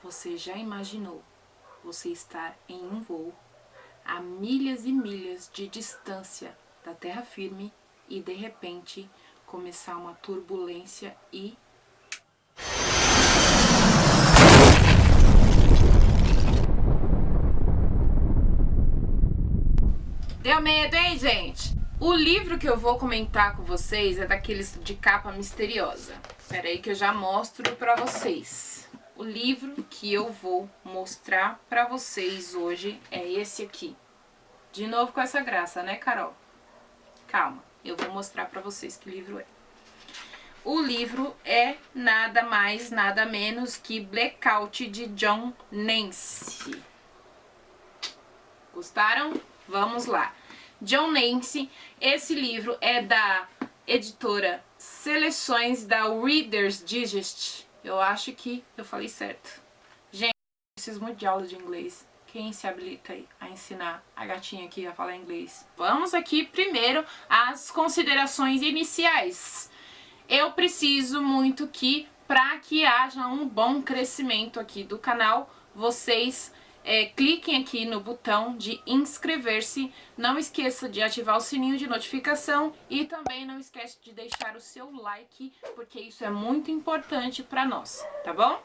Você já imaginou você estar em um voo a milhas e milhas de distância da terra firme e de repente começar uma turbulência e deu medo, hein, gente? O livro que eu vou comentar com vocês é daqueles de capa misteriosa. Espera aí que eu já mostro pra vocês. O livro que eu vou mostrar pra vocês hoje é esse aqui. De novo com essa graça, né, Carol? Calma, eu vou mostrar pra vocês que livro é. O livro é nada mais, nada menos que Blackout, de John Nance. Gostaram? Vamos lá. John Nance, esse livro é da editora Seleções da Reader's Digest. Eu acho que eu falei certo. Gente, eu preciso muito de aula de inglês. Quem se habilita aí a ensinar a gatinha aqui a falar inglês? Vamos aqui primeiro às considerações iniciais. Eu preciso muito que, para que haja um bom crescimento aqui do canal, vocês cliquem aqui no botão de inscrever-se, não esqueça de ativar o sininho de notificação e também não esquece de deixar o seu like, porque isso é muito importante para nós, tá bom?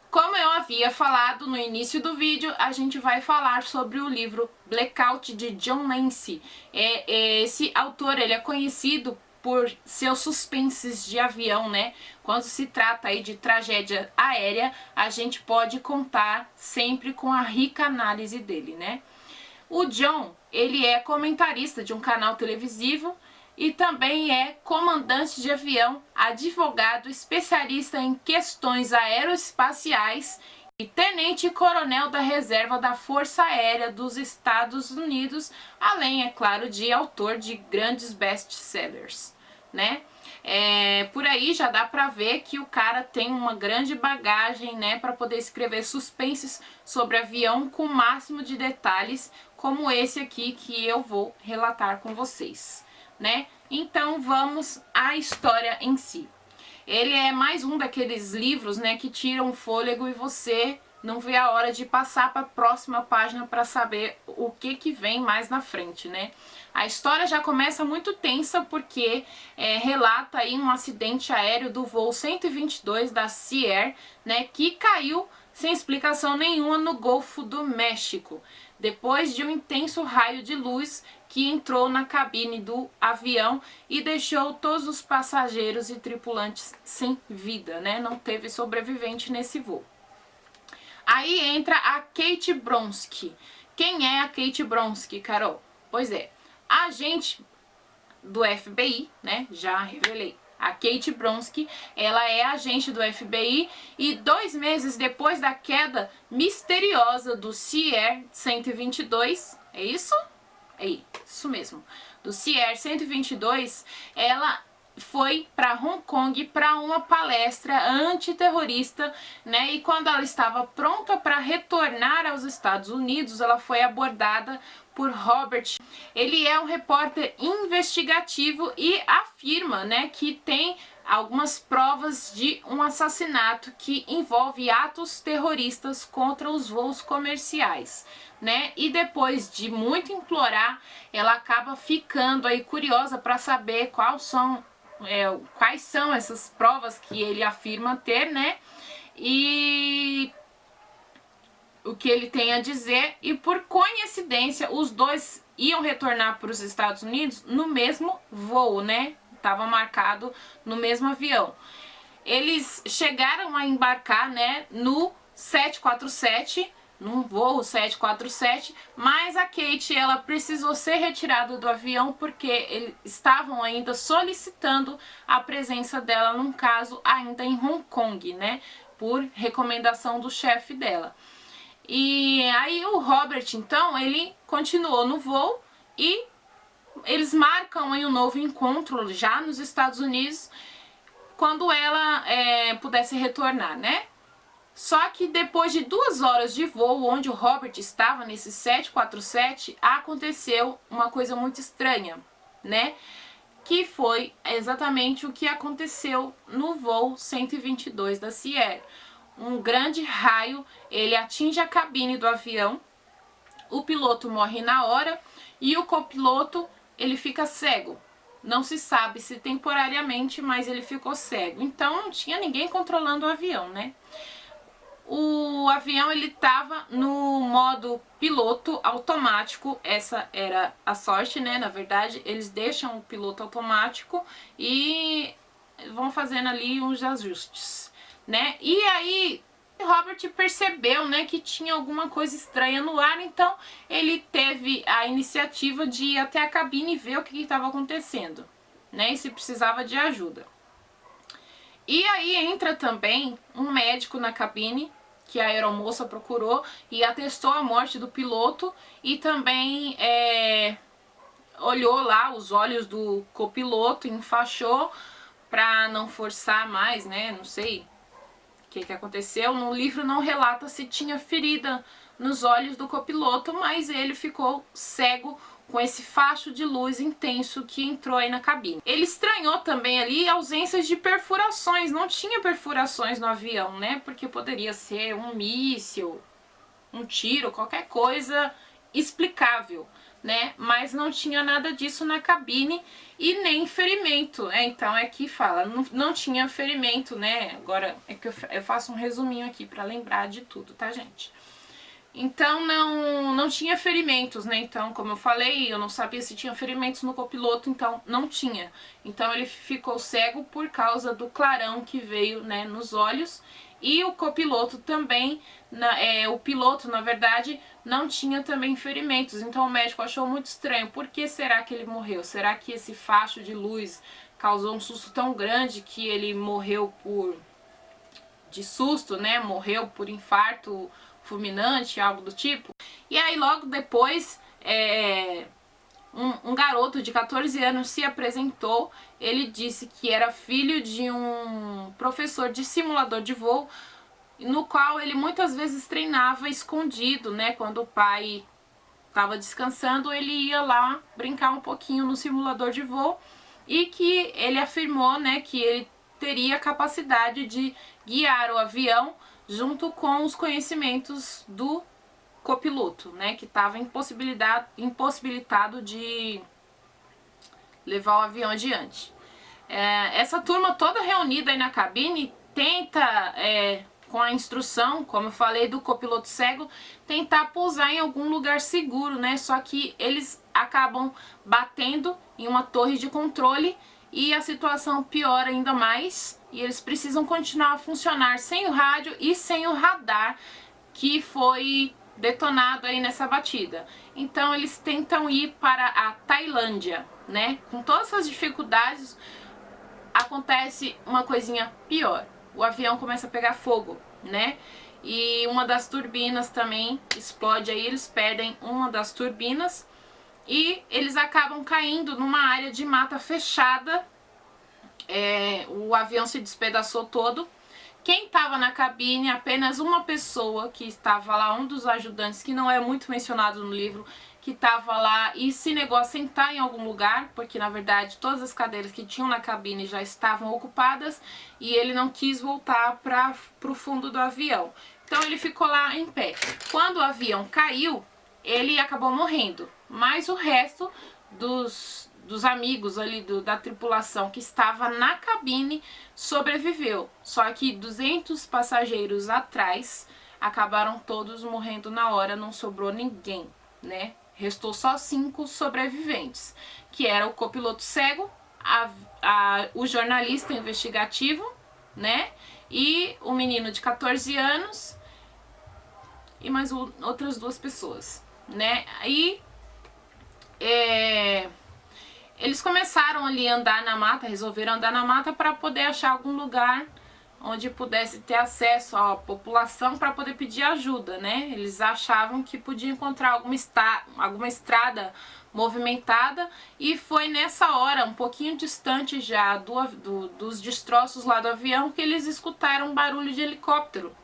Como eu havia falado no início do vídeo, a gente vai falar sobre o livro Blackout, de John Nance. Esse autor, ele é conhecido por seus suspenses de avião, né? Quando se trata aí de tragédia aérea, a gente pode contar sempre com a rica análise dele, né? O John, ele é comentarista de um canal televisivo e também é comandante de avião, advogado especialista em questões aeroespaciais e tenente-coronel da reserva da Força Aérea dos Estados Unidos, além, é claro, de autor de grandes best-sellers, né? Por aí já dá pra ver que o cara tem uma grande bagagem, né, para poder escrever suspenses sobre avião com o máximo de detalhes, como esse aqui que eu vou relatar com vocês, né? Então vamos à história em si. Ele é mais um daqueles livros, né, que tiram fôlego e você não vê a hora de passar para a próxima página para saber o que vem mais na frente, né? A história já começa muito tensa porque relata aí um acidente aéreo do voo 122 da Sea Air, né, que caiu sem explicação nenhuma no Golfo do México, depois de um intenso raio de luz que entrou na cabine do avião e deixou todos os passageiros e tripulantes sem vida, né? Não teve sobrevivente nesse voo. Aí entra a Kate Bronski. Quem é a Kate Bronski, Carol? Pois é, agente do FBI, né? Já revelei. A Kate Bronski, ela é agente do FBI e 2 meses depois da queda misteriosa do Sea Air 122, é isso? É isso mesmo. Do Sea Air 122, ela foi para Hong Kong para uma palestra antiterrorista, né? E quando ela estava pronta para retornar aos Estados Unidos, ela foi abordada por Robert. Ele é um repórter investigativo e afirma, né, que tem algumas provas de um assassinato que envolve atos terroristas contra os voos comerciais, né? E depois de muito implorar, ela acaba ficando aí curiosa para saber quais são essas provas que ele afirma ter, né? E o que ele tem a dizer, e por coincidência os dois iam retornar para os Estados Unidos no mesmo voo, né? Tava marcado no mesmo avião. Eles chegaram a embarcar, né, no 747, num voo 747, mas a Kate, ela precisou ser retirada do avião porque eles estavam ainda solicitando a presença dela num caso ainda em Hong Kong, né, por recomendação do chefe dela. E aí o Robert, então, ele continuou no voo e eles marcam aí um novo encontro já nos Estados Unidos quando ela pudesse retornar, né? Só que depois de 2 horas de voo, onde o Robert estava nesse 747, aconteceu uma coisa muito estranha, né? Que foi exatamente o que aconteceu no voo 122 da Sierra. Um grande raio, ele atinge a cabine do avião, o piloto morre na hora e o copiloto, ele fica cego. Não se sabe se temporariamente, mas ele ficou cego. Então não tinha ninguém controlando o avião, né? O avião, ele estava no modo piloto automático. Essa era a sorte, né? Na verdade, eles deixam o piloto automático e vão fazendo ali uns ajustes, né? E aí Robert percebeu, né, que tinha alguma coisa estranha no ar, então ele teve a iniciativa de ir até a cabine e ver o que estava acontecendo, né? E se precisava de ajuda. E aí entra também um médico na cabine, que a aeromoça procurou e atestou a morte do piloto e também olhou lá os olhos do copiloto, enfaixou para não forçar mais, né? Não sei o que aconteceu. No livro não relata se tinha ferida nos olhos do copiloto, mas ele ficou cego com esse facho de luz intenso que entrou aí na cabine. Ele estranhou também ali ausências de perfurações, não tinha perfurações no avião, né? Porque poderia ser um míssil, um tiro, qualquer coisa explicável, né? Mas não tinha nada disso na cabine e nem ferimento, então aqui fala, não tinha ferimento, né? Agora é que eu faço um resuminho aqui para lembrar de tudo, tá, gente? Então não tinha ferimentos, né? Então, como eu falei, eu não sabia se tinha ferimentos no copiloto, então não tinha. Então ele ficou cego por causa do clarão que veio, né, nos olhos. E o copiloto também, o piloto, na verdade, não tinha também ferimentos. Então o médico achou muito estranho. Por que será que ele morreu? Será que esse facho de luz causou um susto tão grande que ele morreu de susto, né? Morreu por infarto fulminante, algo do tipo. E aí logo depois um garoto de 14 anos se apresentou. Ele disse que era filho de um professor de simulador de voo, no qual ele muitas vezes treinava escondido, né? Quando o pai estava descansando, ele ia lá brincar um pouquinho no simulador de voo, e que ele afirmou, né, que ele teria capacidade de guiar o avião junto com os conhecimentos do copiloto, né, que estava impossibilitado de levar o avião adiante. Essa turma toda reunida aí na cabine tenta, com a instrução, como eu falei, do copiloto cego, tentar pousar em algum lugar seguro, né? Só que eles acabam batendo em uma torre de controle e a situação piora ainda mais, e eles precisam continuar a funcionar sem o rádio e sem o radar que foi detonado aí nessa batida. Então eles tentam ir para a Tailândia, né? Com todas essas dificuldades, acontece uma coisinha pior. O avião começa a pegar fogo, né? E uma das turbinas também explode aí, eles perdem uma das turbinas e eles acabam caindo numa área de mata fechada. O avião se despedaçou todo. Quem estava na cabine, apenas uma pessoa que estava lá, um dos ajudantes, que não é muito mencionado no livro, que estava lá e se negou a sentar em algum lugar, porque na verdade todas as cadeiras que tinham na cabine já estavam ocupadas e ele não quis voltar para o fundo do avião. Então ele ficou lá em pé. Quando o avião caiu, ele acabou morrendo, mas o resto dos amigos ali da tripulação que estava na cabine sobreviveu. Só que 200 passageiros atrás acabaram todos morrendo na hora, não sobrou ninguém, né? Restou só 5 sobreviventes, que era o copiloto cego, o jornalista investigativo, né? E o menino de 14 anos e mais outras 2 pessoas, né? Aí eles começaram ali a andar na mata, resolveram andar na mata para poder achar algum lugar onde pudesse ter acesso à população para poder pedir ajuda, né? Eles achavam que podia encontrar alguma estrada movimentada, e foi nessa hora, um pouquinho distante já dos destroços lá do avião, que eles escutaram um barulho de helicóptero.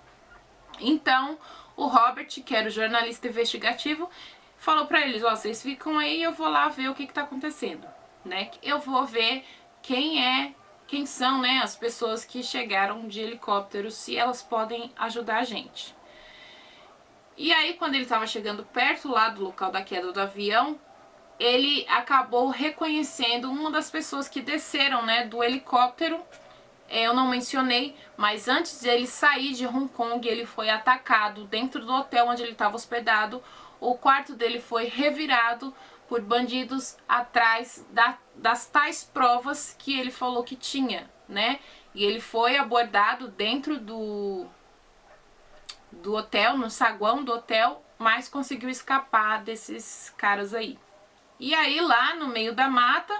Então, o Robert, que era o jornalista investigativo, falou pra eles, ó, vocês ficam aí, eu vou lá ver o que tá acontecendo, né? Eu vou ver quem são, né, as pessoas que chegaram de helicóptero, se elas podem ajudar a gente. E aí, quando ele estava chegando perto lá do local da queda do avião, ele acabou reconhecendo uma das pessoas que desceram, né, do helicóptero. Eu não mencionei, mas antes de ele sair de Hong Kong, ele foi atacado dentro do hotel onde ele estava hospedado. O quarto dele foi revirado por bandidos atrás das tais provas que ele falou que tinha, né? E ele foi abordado dentro do hotel, no saguão do hotel, mas conseguiu escapar desses caras aí. E aí lá no meio da mata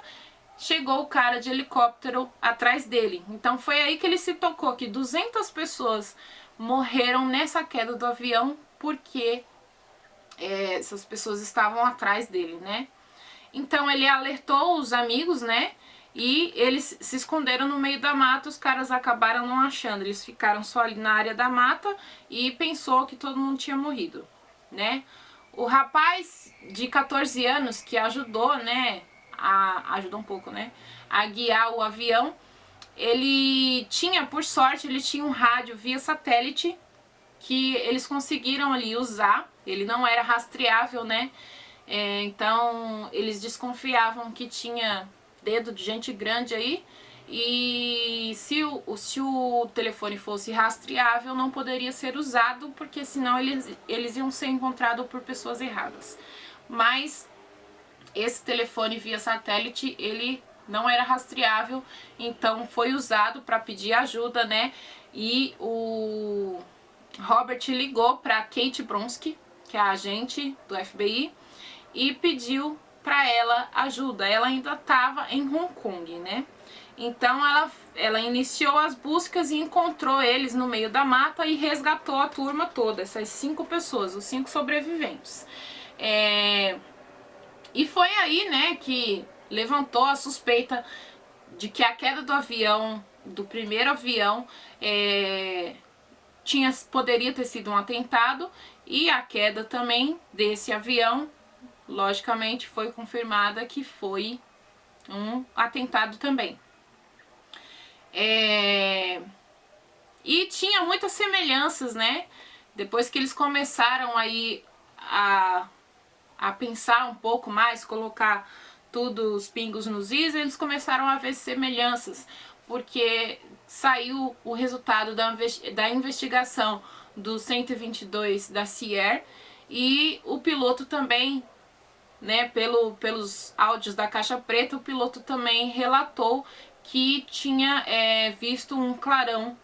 chegou o cara de helicóptero atrás dele. Então foi aí que ele se tocou que 200 pessoas morreram nessa queda do avião porque essas pessoas estavam atrás dele, né? Então ele alertou os amigos, né? E eles se esconderam no meio da mata, os caras acabaram não achando. Eles ficaram só ali na área da mata e pensou que todo mundo tinha morrido, né? O rapaz de 14 anos que ajudou, né? Ajudou um pouco, né? A guiar o avião. Ele tinha, por sorte, ele tinha um rádio via satélite que eles conseguiram ali usar. Ele não era rastreável, né? Então eles desconfiavam que tinha dedo de gente grande aí, e se o telefone fosse rastreável não poderia ser usado, porque senão eles iam ser encontrados por pessoas erradas. Mas esse telefone via satélite, ele não era rastreável, então foi usado para pedir ajuda, né? E o Robert ligou para Kate Bronsky, que é a agente do FBI, e pediu para ela ajuda. Ela ainda estava em Hong Kong, né? Então ela iniciou as buscas e encontrou eles no meio da mata e resgatou a turma toda, essas 5 pessoas, os 5 sobreviventes. E foi aí, né, que levantou a suspeita de que a queda do avião, do primeiro avião, poderia ter sido um atentado, e a queda também desse avião, logicamente, foi confirmada que foi um atentado também. E tinha muitas semelhanças, né? Depois que eles começaram aí a pensar um pouco mais, colocar tudo, os pingos nos is, eles começaram a ver semelhanças, porque saiu o resultado da investigação do 122 da CIER, e o piloto também, né, pelos áudios da caixa preta, o piloto também relatou que tinha visto um clarão,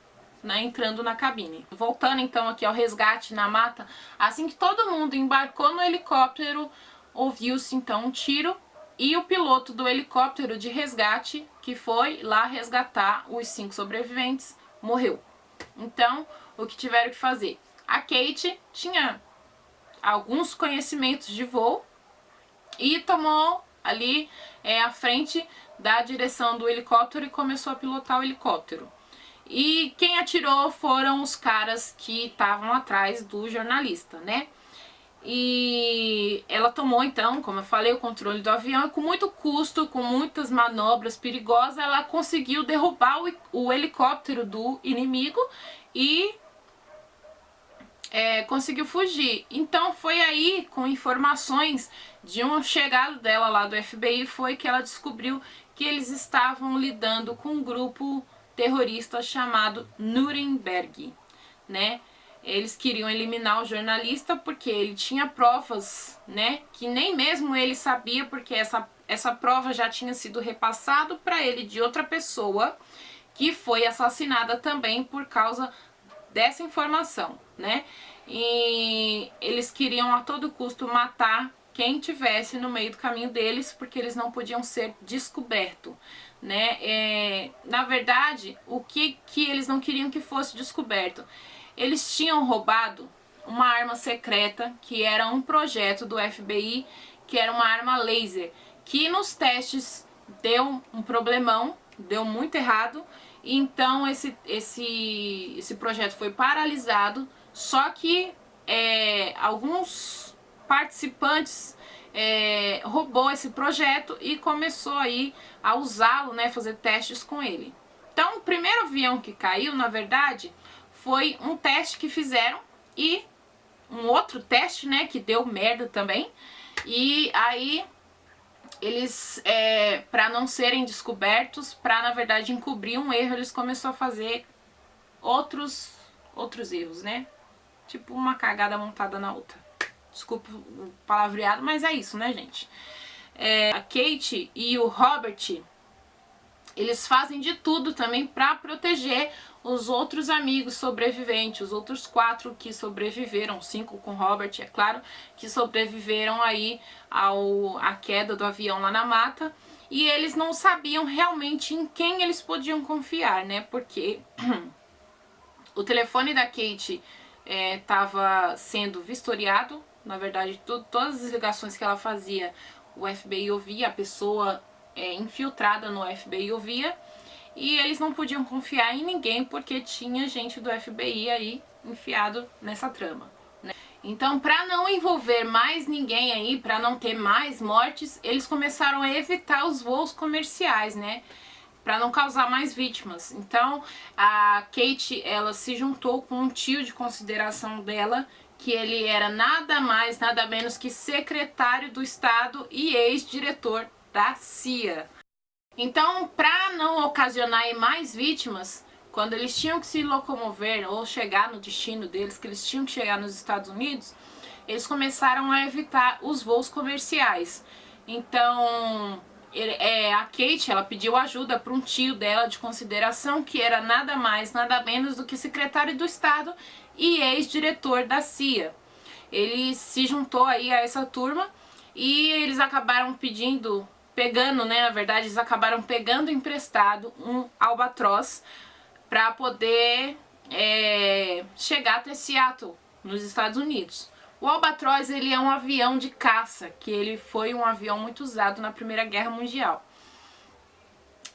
né, entrando na cabine. Voltando então aqui ao resgate na mata, assim que todo mundo embarcou no helicóptero, ouviu-se então um tiro, e o piloto do helicóptero de resgate, que foi lá resgatar os 5 sobreviventes, morreu. Então, o que tiveram que fazer? A Kate tinha alguns conhecimentos de voo e tomou ali à frente da direção do helicóptero e começou a pilotar o helicóptero. E quem atirou foram os caras que estavam atrás do jornalista, né? E ela tomou então, como eu falei, o controle do avião, e com muito custo, com muitas manobras perigosas, ela conseguiu derrubar o helicóptero do inimigo e conseguiu fugir. Então foi aí, com informações de um chegado dela lá do FBI, foi que ela descobriu que eles estavam lidando com um grupo terrorista chamado Nuremberg, né? Eles queriam eliminar o jornalista porque ele tinha provas, né, que nem mesmo ele sabia, porque essa prova já tinha sido repassado para ele de outra pessoa que foi assassinada também por causa dessa informação, né? E eles queriam a todo custo matar quem tivesse no meio do caminho deles, porque eles não podiam ser descobertos, né? Na verdade, o que eles não queriam que fosse descoberto? Eles tinham roubado uma arma secreta, que era um projeto do FBI, que era uma arma laser, que nos testes deu um problemão, deu muito errado. Então esse projeto foi paralisado, Só que alguns participantes roubou esse projeto e começou aí a usá-lo, né, fazer testes com ele. Então, o primeiro avião que caiu, na verdade, foi um teste que fizeram e um outro teste, né, que deu merda também. E aí eles, para não serem descobertos, para na verdade encobrir um erro, eles começaram a fazer outros erros, né? Tipo uma cagada montada na outra. Desculpa o palavreado, mas é isso, né, gente? A Kate e o Robert, eles fazem de tudo também para proteger os outros amigos sobreviventes, os outros 4 que sobreviveram, 5 com Robert, é claro, que sobreviveram aí à queda do avião lá na mata. E eles não sabiam realmente em quem eles podiam confiar, né? Porque o telefone da Kate estava sendo vistoriado. Na verdade, todas as ligações que ela fazia, o FBI ouvia, a pessoa infiltrada no FBI ouvia. E eles não podiam confiar em ninguém porque tinha gente do FBI aí enfiado nessa trama, né? Então, para não envolver mais ninguém aí, para não ter mais mortes, eles começaram a evitar os voos comerciais, né? Para não causar mais vítimas. Então, a Kate, ela se juntou com um tio de consideração dela, que ele era nada mais, nada menos que secretário do Estado e ex-diretor da CIA. Então, para não ocasionar mais vítimas, quando eles tinham que se locomover ou chegar no destino deles, que eles tinham que chegar nos Estados Unidos, eles começaram a evitar os voos comerciais. Então, a Kate, ela pediu ajuda para um tio dela de consideração, que era nada mais, nada menos do que secretário do Estado e ex-diretor da CIA. Ele se juntou aí a essa turma e eles acabaram pegando, né, na verdade, eles acabaram pegando emprestado um Albatross para poder chegar até Seattle, nos Estados Unidos. O Albatross, ele é um avião de caça, que ele foi um avião muito usado na Primeira Guerra Mundial.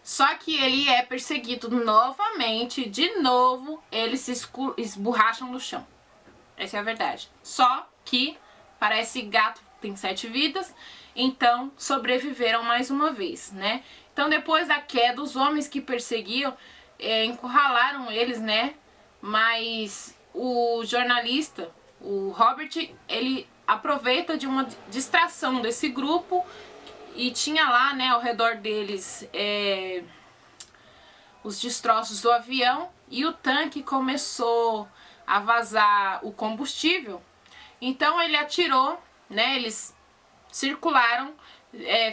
Só que ele é perseguido novamente, de novo, eles se esborracham no chão. Essa é a verdade. Só que parece gato tem 7 vidas, então sobreviveram mais uma vez, né? Então, depois da queda, os homens que perseguiam encurralaram eles, né? Mas o jornalista, o Robert, ele aproveita de uma distração desse grupo e tinha lá, né, ao redor deles os destroços do avião e o tanque começou a vazar o combustível. Então ele atirou, né, eles circularam,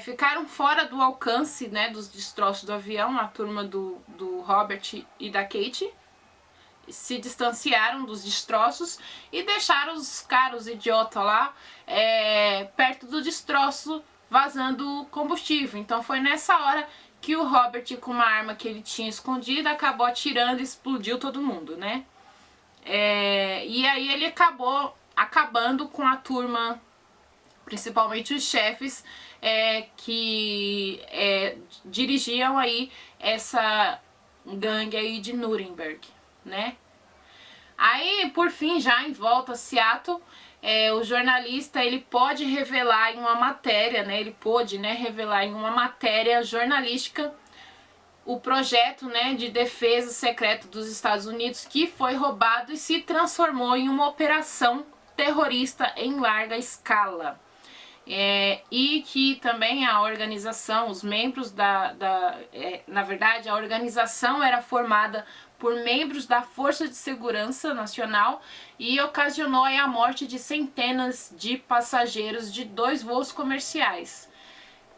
ficaram fora do alcance, né, dos destroços do avião, a turma do Robert e da Kate se distanciaram dos destroços e deixaram os caras idiotas lá perto do destroço vazando combustível. Então foi nessa hora que o Robert, com uma arma que ele tinha escondida, acabou atirando e explodiu todo mundo, né? E aí ele acabou acabando com a turma, principalmente os chefes que dirigiam aí essa gangue aí de Nuremberg, né? Aí, por fim, já em volta a Seattle, o jornalista, ele pode revelar em uma matéria, né? Ele pôde, né, revelar em uma matéria jornalística o projeto, né, de defesa secreta dos Estados Unidos, que foi roubado e se transformou em uma operação terrorista em larga escala. E que também a organização, os membros na verdade, a organização era formada por membros da Força de Segurança Nacional e ocasionou a morte de centenas de passageiros de 2 voos comerciais.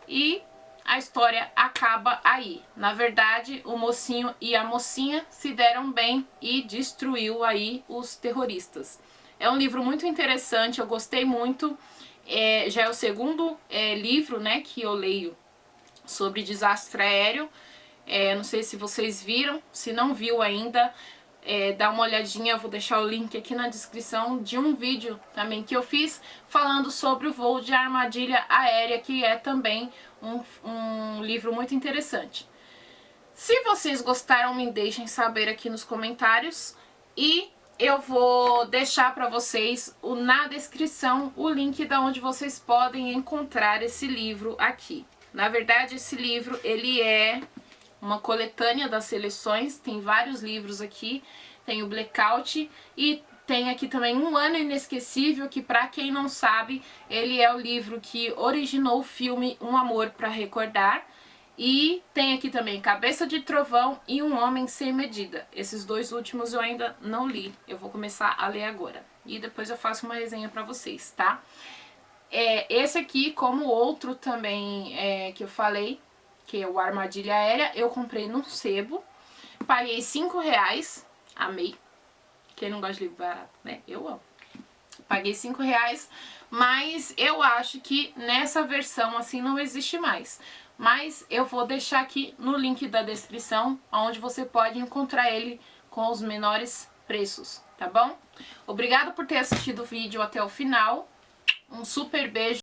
E a história acaba aí. Na verdade, o mocinho e a mocinha se deram bem e destruiu aí os terroristas. É um livro muito interessante, eu gostei muito. Já é o segundo livro, né, que eu leio sobre desastre aéreo. Não sei se vocês viram, se não viu ainda, dá uma olhadinha, eu vou deixar o link aqui na descrição de um vídeo também que eu fiz falando sobre o voo de armadilha aérea, que é também um livro muito interessante. Se vocês gostaram, me deixem saber aqui nos comentários e eu vou deixar para vocês na descrição o link da onde vocês podem encontrar esse livro aqui. Na verdade, esse livro, ele é uma coletânea das seleções, tem vários livros aqui, tem o Blackout e tem aqui também Um Ano Inesquecível, que pra quem não sabe, ele é o livro que originou o filme Um Amor pra Recordar. E tem aqui também Cabeça de Trovão e Um Homem Sem Medida. Esses dois últimos eu ainda não li, eu vou começar a ler agora. E depois eu faço uma resenha pra vocês, tá? Esse aqui, como o outro também que eu falei, que é o Armadilha Aérea, eu comprei num sebo, paguei R$5, amei. Quem não gosta de livro barato, né? Eu amo. Paguei R$5, mas eu acho que nessa versão assim não existe mais. Mas eu vou deixar aqui no link da descrição, onde você pode encontrar ele com os menores preços, tá bom? Obrigada por ter assistido o vídeo até o final. Um super beijo.